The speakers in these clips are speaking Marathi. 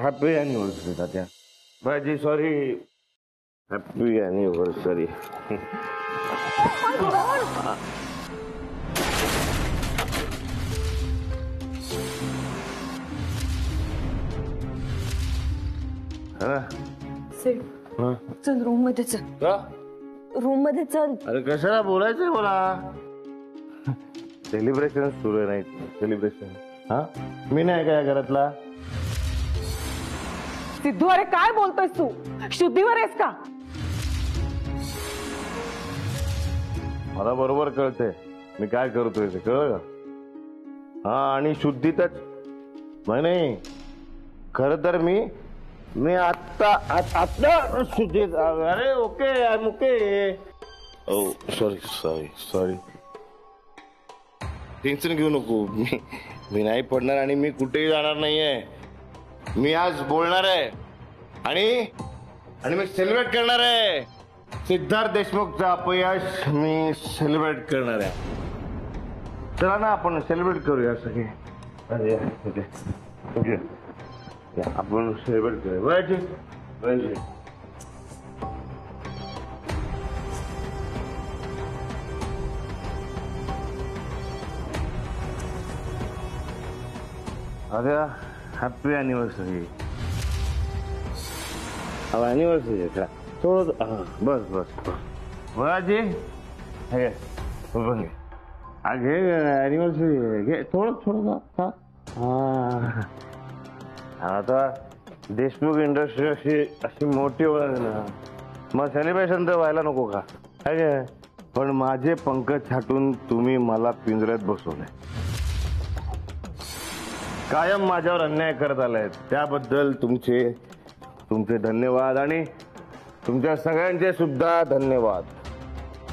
हॅपी अॅनिव्हर्सरी तात्या. बाजी सॉरी, हॅपी अॅनिव्हर्सरी. चल रूम मध्ये चल. रूम मध्ये चल. अरे कशाला बोलायचंय मला? सेलिब्रेशन सुरू नाही. सेलिब्रेशन हा मी नाही काय घरातला. सिद्धू अरे काय बोलतोयस तू? शुद्धीवर आहेस का? मला बरोबर कळतंय मी काय करतोय ते, कळलं का? हा आणि शुद्धीतच नाही. खरं तर मी आत्ता शुद्धीत. अरे okay I am okay. Oh sorry. Tension घेऊ नको. मी नाही पडणार आणि मी कुठेही जाणार नाहीये. मी आज बोलणार आहे आणि मी सेलिब्रेट करणार आहे. सिद्धार्थ देशमुखचं अपयश मी सेलिब्रेट करणार आहे. चला ना आपण सेलिब्रेट करूया सगळे. आपण सेलिब्रेट करूया. अरे हॅपी अॅनिव्हर्सरी. अॅनिव्हर्सरी का थोडं. बस बाजी हे घे. अॅनिव्हर्सरी घे थोडं. आता देशमुख इंडस्ट्री अशी मोठी होणार ना, मग सेलिब्रेशन तर व्हायला नको का? पण माझे पंख छाटून तुम्ही मला पिंजऱ्यात बसवले. कायम माझ्यावर अन्याय करत आलाय त्याबद्दल तुमचे धन्यवाद आणि तुमच्या सगळ्यांचे सुद्धा धन्यवाद.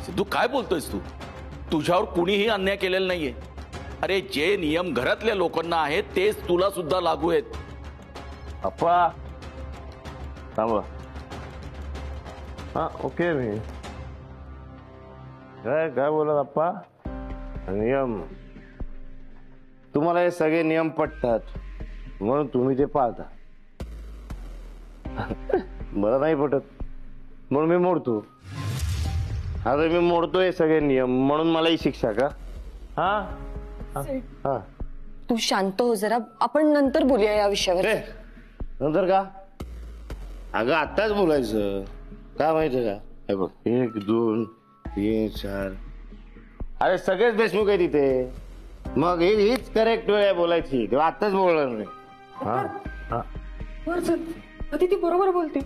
सिद्धू काय बोलतोयस तू? तुझ्यावर कुणीही अन्याय केलेला नाहीये. अरे जे नियम घरातल्या लोकांना आहेत तेच तुला सुद्धा लागू आहेत. अप्पा थांबा. हा ओके. मी काय बोलत अप्पा? नियम तुम्हाला हे सगळे नियम पटतात म्हणून तुम्ही ते पाळता. मला नाही पटत म्हणून मी मोडतो. आता मी मोडतो हे सगळे नियम म्हणून मला ही शिक्षा का? हा तू शांत हो जरा. आपण नंतर बोलूया या विषयावर. नंतर का? अगं आत्ताच बोलायचं. काय माहितीये का? हे बघ 1 2 3 4. अरे सगळेच देशमुख आहे तिथे. मग हीच करेक्ट वेळ आहे बोलायची. तेव्हा आत्ताच बोलणार नाही. ती बरोबर बोलते.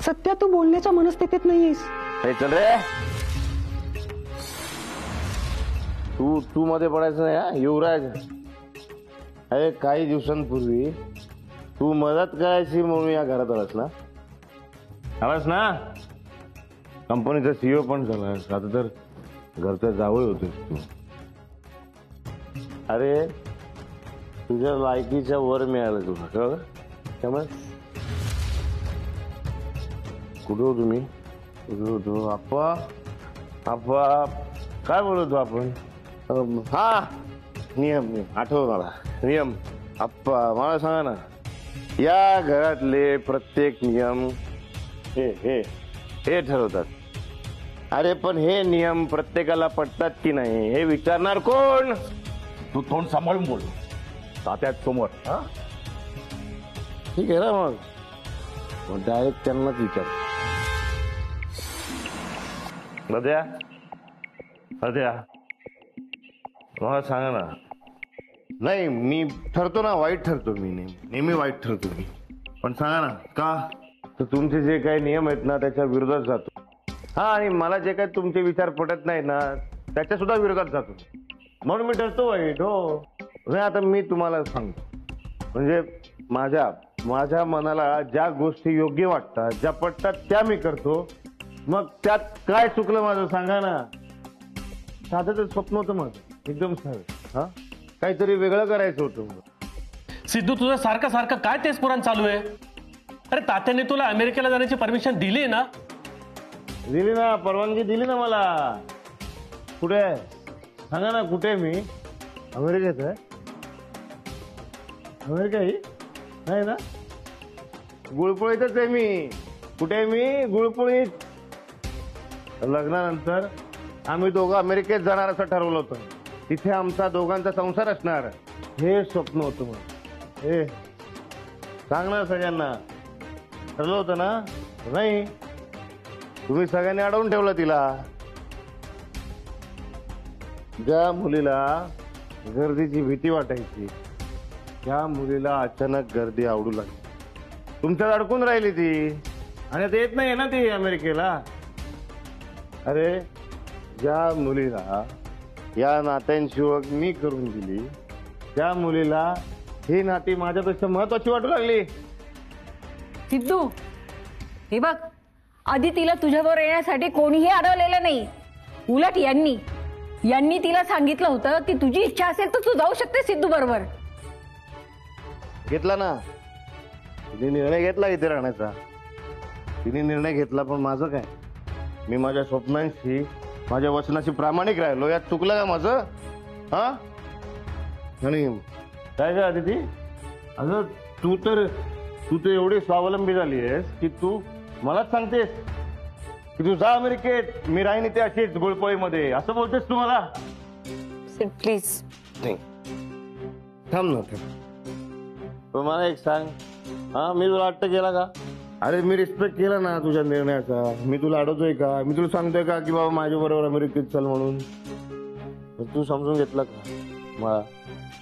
सध्या तू बोलण्याच्या मनस्थितीत नाहीयेस. चल रे. तू मध्ये पडायचं नाही हा युवराज. अरे काही दिवसांपूर्वी तू मदत करायची म्हणून या घरात आलास ना. कंपनीचा सीईओ पण झालास. आता तर घरचा जावई होतोस तू. अरे तुझ्या लायकीच्या वर मिळालं तुला, कळलं? त्यामुळे कुठे होतो मी? कुठे होतो? आप्पा काय बोलतो आपण? हा नियम आठव मला. नियम आप्पा मला सांगा ना. या घरातले प्रत्येक नियम हे ठरवतात. अरे पण हे नियम प्रत्येकाला पटतात की नाही हे विचारणार कोण? तू तोंड सांभाळून बोल तात्या समोर. ठीक आहे ना. मग डायरेक्ट त्यांनाच विचार. अद्या मला सांगा ना. नाही मी ठरतो ना वाईट ठरतो. मी नेहमी वाईट ठरतो मी. पण सांगा ना का? तर तुमचे जे काही नियम आहेत ना त्याच्या विरोधात जातो. हा आणि मला जे काही तुमचे विचार पटत नाही ना त्याच्या सुद्धा विरोधात जातो म्हणून मी ठरतो वाईट. हो नाही आता मी तुम्हाला सांगतो. म्हणजे माझ्या मनाला ज्या गोष्टी योग्य वाटतात ज्या पटतात त्या मी करतो. मग त्यात काय चुकलं माझं सांगा ना. साधं स्वप्न होतं माझं एकदम साधं. हा काहीतरी वेगळं करायचं होतं. सिद्धू तुझं सारखं काय तेच पुराण चालू आहे? अरे तात्याने तुला अमेरिकेला जाण्याची परमिशन दिली ना? दिली ना. परवानगी दिली ना मला. कुठे सांगा ना कुठे? मी अमेरिकेत आहे. अमेरिका ही नाही ना. गुळपोळीतच आहे मी. कुठे आहे मी? गुळपोळीत. लग्नानंतर आम्ही दोघं अमेरिकेत जाणार असं ठरवलं होतं. तिथे आमचा दोघांचा संसार असणार हे स्वप्न होतं. मग हे सांग ना सगळ्यांना, ठरलं होतं ना? नाही, तुम्ही सगळ्यांनी अडवून ठेवलं तिला. ज्या मुलीला गर्दीची भीती वाटायची त्या मुलीला अचानक गर्दी आवडू लागली. तुमच्यात अडकून राहिली ती आणि आता येत नाही ना ती अमेरिकेला. अरे ज्या मुलीला या नात्यांची ओळख मी करून दिली त्या मुलीला ही नाती माझ्यापेक्षा महत्वाची वाटू लागली. सिद्धू, हे बघ, आधी तिला तुझ्याबरोबर येण्यासाठी कोणीही अडवलेलं नाही. उलट यांनी तिला सांगितलं होतं की तुझी इच्छा असेल तर तू जाऊ शकते सिद्धू बरोबर. घेतला ना तिने निर्णय घेतला इथे राहण्याचा. तिने निर्णय घेतला, पण माझं काय? मी माझ्या स्वप्नांशी माझ्या वचनाशी प्रामाणिक राहिलो. यात चुकलं का माझं? हा? आणि काय का आदिती, अगं तू तर एवढी स्वावलंबी झाली आहेस की तू मलाच सांगतेस की तू जा अमेरिकेत, मी राहीन इथे अशीच गुळपोळीमध्ये, असं बोलतेस तू मला? प्लीज. नाही, थांब ना थांब. पण मला एक सांग, हा मी तुला अट्ट केला का? अरे मी रिस्पेक्ट केला ना तुझ्या निर्णयाचा. मी तुला अडवतोय का? मी तुला सांगतोय का की बाबा माझ्या बरोबर अमेरिकेत चल म्हणून? तू समजून घेतलं का मला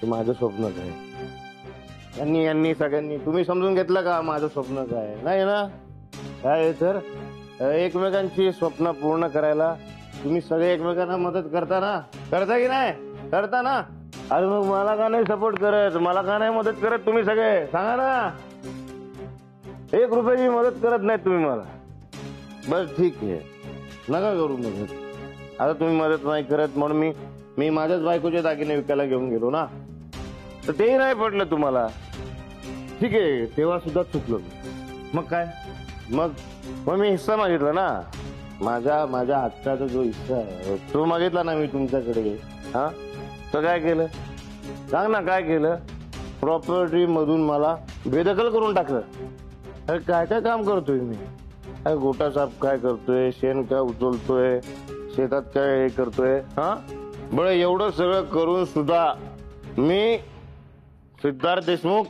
की माझं स्वप्न काय? यांनी सगळ्यांनी तुम्ही समजून घेतलं का माझं स्वप्न काय? नाही ना? काय तर एकमेकांची स्वप्न पूर्ण करायला तुम्ही सगळे एकमेकांना मदत करता ना? करता की नाही? करता ना? अरे मग मला का नाही सपोर्ट करत? मला का नाही मदत करत तुम्ही सगळे? सांगा ना. 1 रुपयाची मदत करत नाही तुम्ही मला. बस ठीक आहे, नका करू मदत. आता तुम्ही मदत नाही करत म्हणून मी माझ्याच बायकोचे दागिने विकायला घेऊन गेलो ना, तर तेही नाही पडलं तुम्हाला. ठीक आहे, तेव्हा सुद्धा चुकलो. मग काय? मग मी हिस्सा मागितला ना. माझ्या हक्काचा जो हिस्सा आहे तो मागितला ना मी तुमच्याकडे. हा, तर काय केलं? सांग ना काय केलं? प्रॉपर्टी मधून मला बेदखल करून टाकलं. अरे काय काय काम करतोय मी? काय गोटा साफ काय करतोय? शेण काय उचलतोय? शेतात काय हे करतोय? हा, बरं एवढं सगळं करून सुद्धा मी सिद्धार्थ देशमुख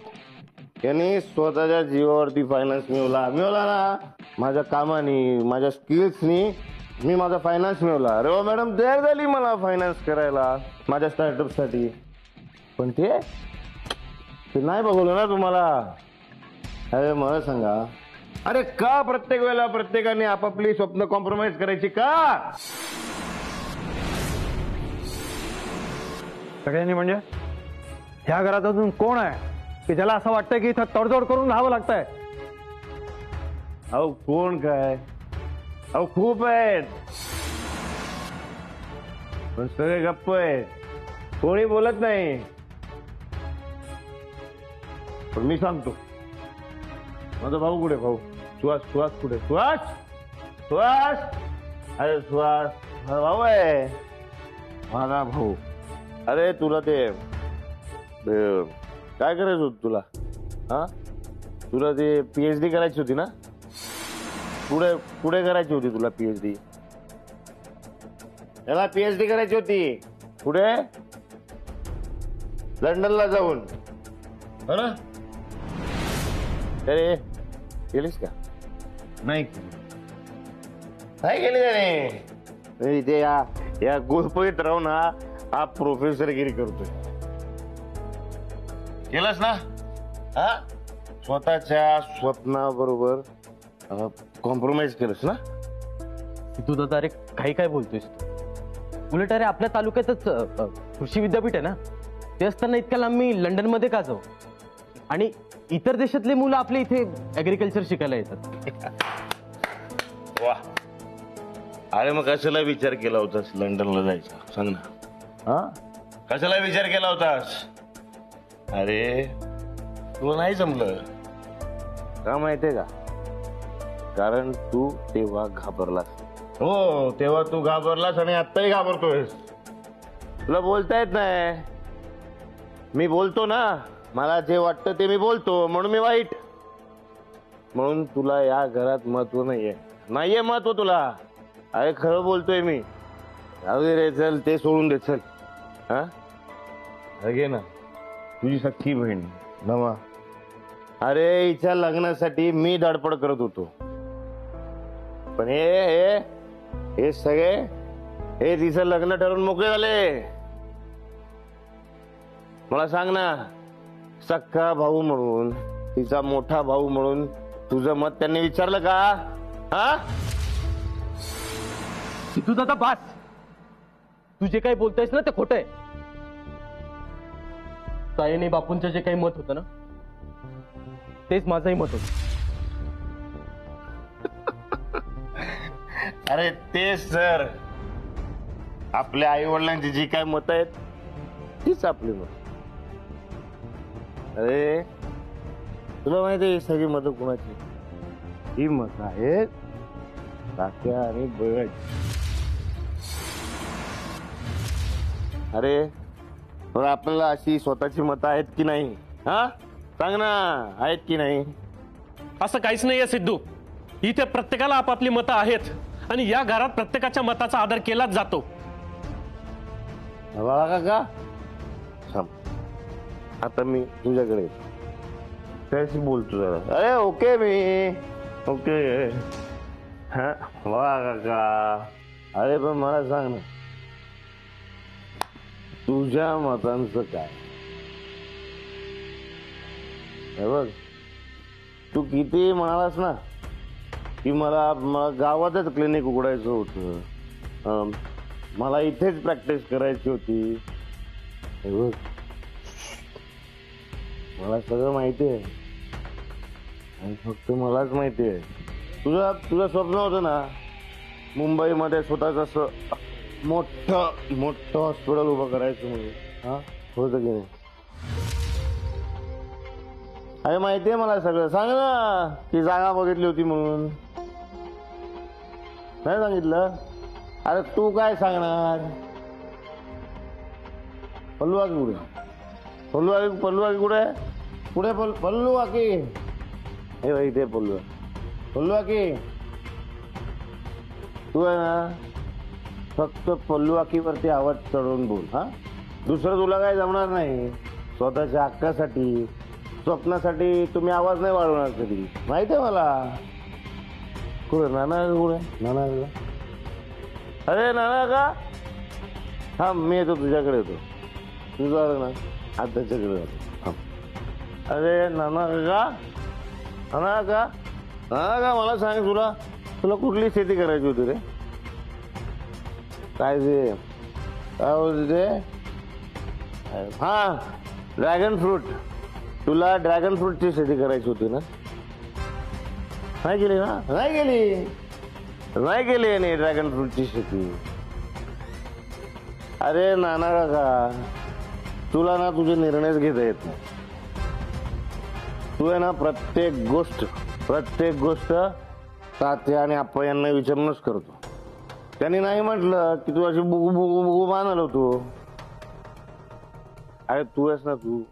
यांनी स्वतःच्या जीवावरती फायनान्स मिळवला ना. माझ्या कामानी, माझ्या स्किल्सनी मी माझा फायनान्स मिळवला. अरे वा, मॅडम तयार झाली मला फायनान्स करायला माझ्या स्टार्टअप साठी. पण ते नाही बघवलं ना तुम्हाला. अरे मला सांगा, अरे का प्रत्येक वेळेला प्रत्येकाने आपापली स्वप्न कॉम्प्रोमाइज करायची का? सगळ्यांनी म्हणजे ह्या घरात अजून कोण आहे की ज्याला असं वाटतंय की इथं तडजोड करून राहावं लागतंय? अहो कोण काय, अहो खूप आहेत, पण सगळे गप्प आहेत, कोणी बोलत नाही. पण मी सांगतो, माझा भाऊ कुठे? भाऊ सुहास कुठे? सुहास, अरे सुहास माझा भाऊ आहे, माझा भाऊ. अरे तुला ते काय करायचं होतं तुला? हा, तुला ते PhD करायची होती ना? पुढे करायची होती तुला PhD. त्याला PhD करायची होती पुढे लंडनला जाऊन. हो ना? अरे केलीस का? नाही केली त्याने. इथे या गुळपोळीत राहून हा प्रोफेसरगिरी करतोय. केलंस ना? हा, स्वतःच्या स्वप्नाबरोबर कॉम्प्रोमाइज केलंस ना? तू दादा, अरे काय बोलतोयस तू? उलट अरे आपल्या तालुक्यातच कृषी विद्यापीठ आहे ना. ते असताना इतक्या लांब मी लंडन मध्ये का जाऊ? आणि इतर देशातले मुलं आपल्या इथे ऍग्रिकल्चर शिकायला येतात. वा, अरे मग कशाला विचार केला होतास लंडनला जायचा? सांग ना. हा, कशाला विचार केला होतास? अरे तुला नाही जमलं का माहितीये का? कारण तू तेव्हा घाबरलास. हो, तेव्हा तू घाबरलास आणि आत्ताही घाबरतोयस. तुला बोलता येत नाही. मी बोलतो ना, मला जे वाटतं ते मी बोलतो, म्हणून मी वाईट. म्हणून तुला या घरात महत्व नाहीये महत्व तुला. अरे खरं बोलतोय मी. जाऊ दे रे, चल ते सोडून दे, चल. हा अगे ना तुझी सख्खी बहीण नमा. अरे हिच्या लग्नासाठी मी धडपड करत होतो, पण हे सगळे हे तिचं लग्न ठरवून मोकळे झाले. मला सांग ना, सख्खा भाऊ म्हणून, तिचा मोठा भाऊ म्हणून तुझं मत त्यांनी विचारलं का? हा सिद्धू दादा बास. तू जे काही बोलतोयस ना ते खोटं आहे. ताईने बापूंचं जे काही मत होतं ना तेच माझंही मत होतं. अरे तेच सर, आपल्या आई वडिलांची जी काय मत आहेत तीच आपली मत. अरे तुला माहिती आहे सगळी मतं कुणाची? ही मत आहेत तात्या आणि बळाची. अरे पण आपल्याला अशी स्वतःची मतं आहेत की नाही? हा सांग ना, आहेत की नाही? असं काहीच नाहीये सिद्धू. इथे प्रत्येकाला आपापली मतं आहेत आणि या घरात प्रत्येकाच्या मताचा आदर केलाच जातो. बाळा काका थांब, आता मी तुझ्याकडे त्याशी बोलतो जरा. अरे ओके मी ओके. हा वा काका. अरे पण मला सांग ना, तुझ्या मतांचं काय? हे बघ, तू किती म्हणालास ना की मला गावातच क्लिनिक उघडायचं होतं, मला इथेच प्रॅक्टिस करायची होती. हे बघ, मला सगळं माहिती आहे आणि फक्त मलाच माहिती आहे. तुझं स्वप्न होतं ना मुंबईमध्ये स्वतःच असं मोठं हॉस्पिटल उभं करायचं म्हणून. हा होतं की नाही? अरे माहितीये मला सगळं. सांग ना ती जागा बघितली होती म्हणून. नाही सांगितलं? अरे तू काय सांगणार? पल्लू आकी कुठे? पल्लू आकी कुठे? कुठे पल्लू आकी? हे भाई ते पल्लू आकी. तू आहे ना फक्त पल्लू आकीवरती आवाज चढवून बोल. हा दुसरं तुला काय जमणार नाही. स्वतःच्या हक्कासाठी स्वप्नासाठी तुम्ही आवाज नाही वाढवणार कधी, माहिती आहे मला. कुठे नाना कुठे? नाना अरे नाना का? हा मी येतो तुझ्याकडे येतो. तुझा ना आत्याच्याकडे जातो. अरे नाना का मला सांग, तुला कुठली शेती करायची होती रे? काय होते ते? हा ड्रॅगन फ्रूट. तुला ड्रॅगन फ्रूटची शेती करायची होती ना? नाही केली ना? नाही केली नाही ड्रॅगन फ्रूटची शेती. अरे नाना काका, तुला ना तुझे निर्णयच घेता येत नाही. तू आहे ना प्रत्येक गोष्ट तात्या आणि आप्पा यांना विचारूनच करतो. त्यांनी नाही म्हटलं की तू अशी बुगू मानल होतो. अरे तू आहेस ना, तू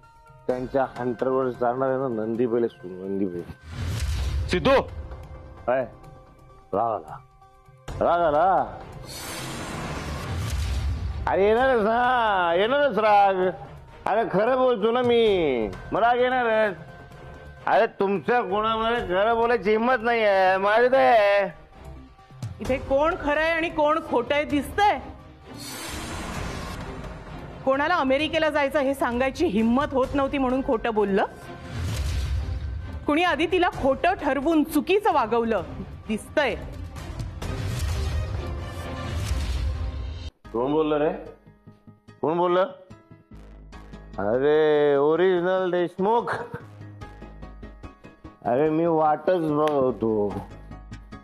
त्यांच्या हंटरवर जाणार आहे ना. नंदी पहिले सिद्धू काय राग आला? अरे येणारच राग. अरे खरं बोलतो ना मी, मला राग येणारच. अरे तुमच्या कोणामध्ये खरं बोलायची हिंमत नाही आहे, माझी ते. इथे कोण खरंय आणि कोण खोटंय दिसतंय? कोणाला अमेरिकेला जायचं हे सांगायची हिंमत होत नव्हती म्हणून खोटं बोललं? कुणी आधी तिला खोटं ठरवून चुकीचं वागवलं दिसतंय. कोण बोललं रे? कोण बोललं? अरे ओरिजिनल देशमुख. अरे मी वाटच बघतो.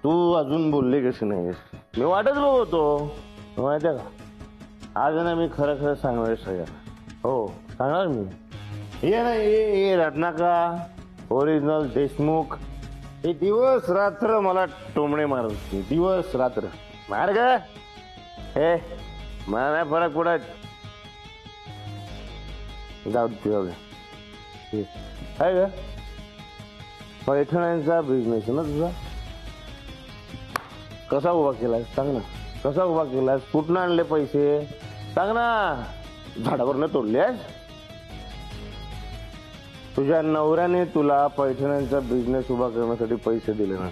तू अजून बोलले कशी नाहीस? मी वाटच बघतो. माहितीये का, आज ना मी खरं सांगणार सगळ्यांना. हो सांगणार मी. ये ना ये रत्नाका ओरिजिनल देशमुख हे दिवस रात्र मला टोमणे मारत होते. दिवस रात्र मार ग. हे मला नाही फरक पडत. जाऊ दे काय ग? पैठण्यांचा बिझनेस ना तुझा, कसा उभा केलाय सांग ना, कसा उभा केलाय, कुठनं आणले पैसे सांग ना, झाडावरनं तोडलेस? तुझ्या नवऱ्याने तुला पैठण्यांचा बिझनेस उभा करण्यासाठी पैसे दिले ना,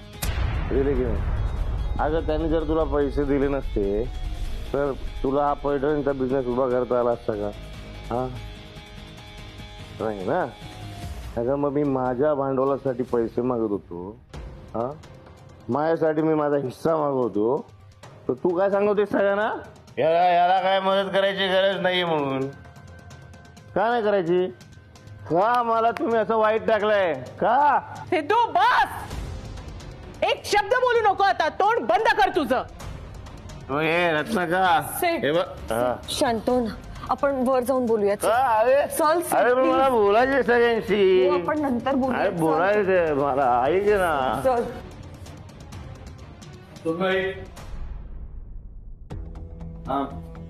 दिले की नाही? अगं त्याने जर तुला पैसे दिले नसते तर तुला हा पैठण्यांचा बिझनेस उभा करता आला असता का? हा नाही ना. अगं मग मी माझ्या भांडवलासाठी पैसे मागत होतो, हा माझ्यासाठी मी माझा हिस्सा मागवतो, तर तू काय सांगतोस सगळ्यांना याला याला काय मदत करायची गरज नाहीये म्हणून? का नाही करायची? का मला तुम्ही असं वाईट टाकलंय का? सिद्धू बस, एक शब्द बोलू नको आता, तोंड बंद कर तुझं. हे रत्ना का सेठ. हे बघ हा. शांत हो ना, आपण वर जाऊन बोलूया. का? अरे चल, चल, अरे पण please. मला बोलायचे सगळ्यांशी. हो, आपण नंतर बोलूया. अरे चल. बोलायचे मला, ऐक ना. चल.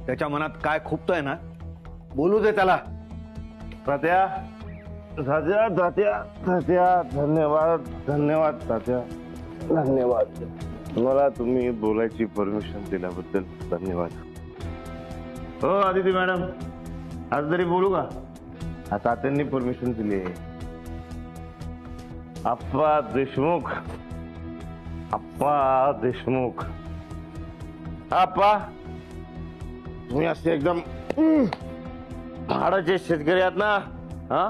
त्याच्या मनात काय खुपतोय ना, बोलू दे त्याला. तात्या तात्या तात्या तात्या धन्यवाद धन्यवाद तात्या, धन्यवाद. मला तुम्ही बोलायची परमिशन दिल्याबद्दल धन्यवाद. हो आदिती मॅडम, आज तरी बोलू का? हा तात्यांनी परमिशन दिली. आप्पा देशमुख, आप्पा देशमुख, आप्पा तुम्ही असे एकदम झाडाचे शेतकरी आहात ना, हा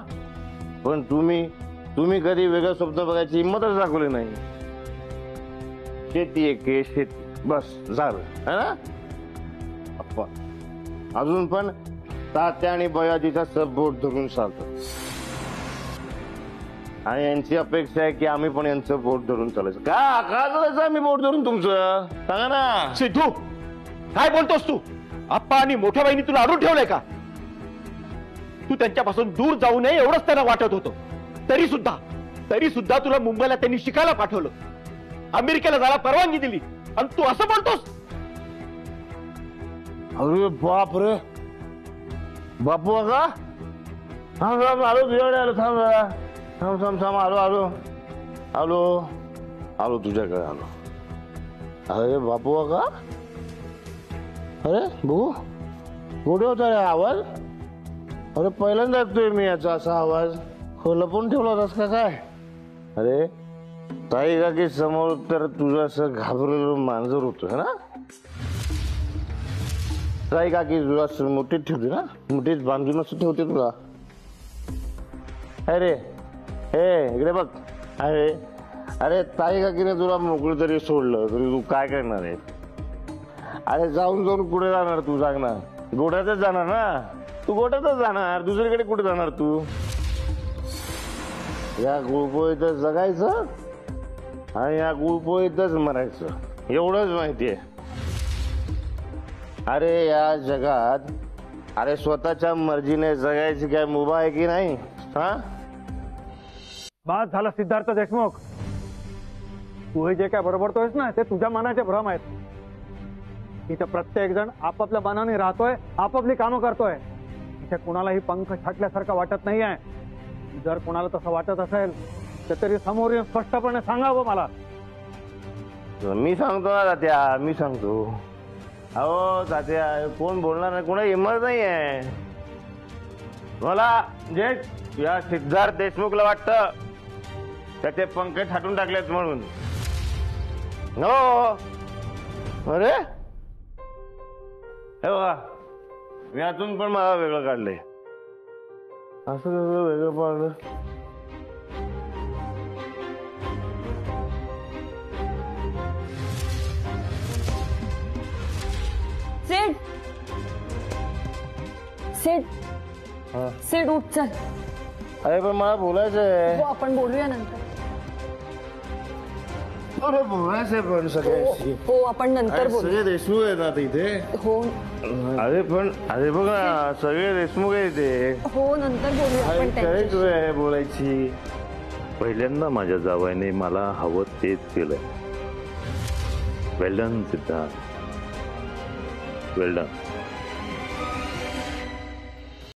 पण तुम्ही कधी वेगळं स्वप्न बघायची हिंमतच दाखवली नाही. शेती एके शेती बस झालं है ना आप्पा. अजून पण तात्या आणि बयाजीचा सब बोट धरून चालतो आणि यांची अपेक्षा आहे की आम्ही पण यांचं बोट धरून चालायचं. का का चालायचं आम्ही बोट धरून तुमचं? सांगा ना. सिद्धू काय बोलतोस तू? आप्पा आणि मोठ्या बहिणी तुला अडून ठेवलंय का? तू त्यांच्यापासून दूर जाऊ नये एवढंच त्यांना वाटत होतं. तरी सुद्धा तुला मुंबईला त्यांनी शिकायला पाठवलं, अमेरिकेला जायला परवानगी दिली, आणि तू असं बोलतोस? अरे बाप रे, बापू का? थांब थांब आलो तुझ्याकडे आलो. थांब जरा, थांब थांब थांब आलो आलो आलो आलो तुझ्याकडे आलो. अरे बापू का? अरे भाऊ कुठे होता रे आवाज? अरे पहिल्यांदा ऐकतोय मी याचा असा आवाज. हो लपून ठेवला होतास का काय? अरे ताई काकी समोर तर तुझं असं घाबरलेलं मांजर होतं ना. ताई काकी तुला असं मुठीत ठेवते ना, मुठीत बांधून असं ठेवते तुला. अरे हे इकडे बघ. अरे अरे ताई काकीने तुला मोकळं तरी सोडलं तरी तू काय करणार आहे? अरे जाऊन जाऊन कुठे जाणार तू? सांग ना. गोठ्यातच जाणार ना तू, गोठ्यातच जाणार, दुसरीकडे कुठे जाणार तू? या गुळपोळीतच जगायचं आणि या गुळपोळीतच मरायचं, एवढंच माहितीये. अरे या जगात अरे स्वतःच्या मर्जीने जगायची काय मुभा आहे की नाही? हा बाद झाला सिद्धार्थ देशमुख. तू हे जे काय बरोबरतोयस ना ते तुझ्या मनाचे भ्रम आहेत. इथं प्रत्येक जण आपापल्या मनाने राहतोय, आपापली कामं करतोय. इथे कुणालाही पंख छाटल्यासारखं वाटत नाहीये. जर कुणाला तसं वाटत असेल तर तरी समोर येऊन स्पष्टपणे सांगावं मला. मी सांगतो ना तात्या, मी सांगतो. अहो तात्या कोण बोलणार नाही, कोणा हिंमत नाहीये. मला जे या सिद्धार्थ देशमुखला वाटतं त्याचे पंख छाटून टाकलेत म्हणून. हो अरे हे बघा, मी यातून पण मला वेगळं काढलंय. असं कसं वेगळं पाडलं? सेठ सेठ हा. सेठ उठ चल. अरे पण मला बोलायचंय. हो आपण बोलूया नंतर. अरे बोलायचंय पण सगळ्यांशी. हो आपण नंतर बोलू. सगळे देशमुख आहेत ना इथे. हो अरे पण अरे बघ ना सगळे देशमुख आहे इथे. हो नंतर बोलूया आपण करेक्ट त्यांच्याशी. वेळ बोलायची. पहिल्यांदा माझ्या जावयाने मला हवं तेच केलंय. वेल डन सिद्धार्थ, वेल डन.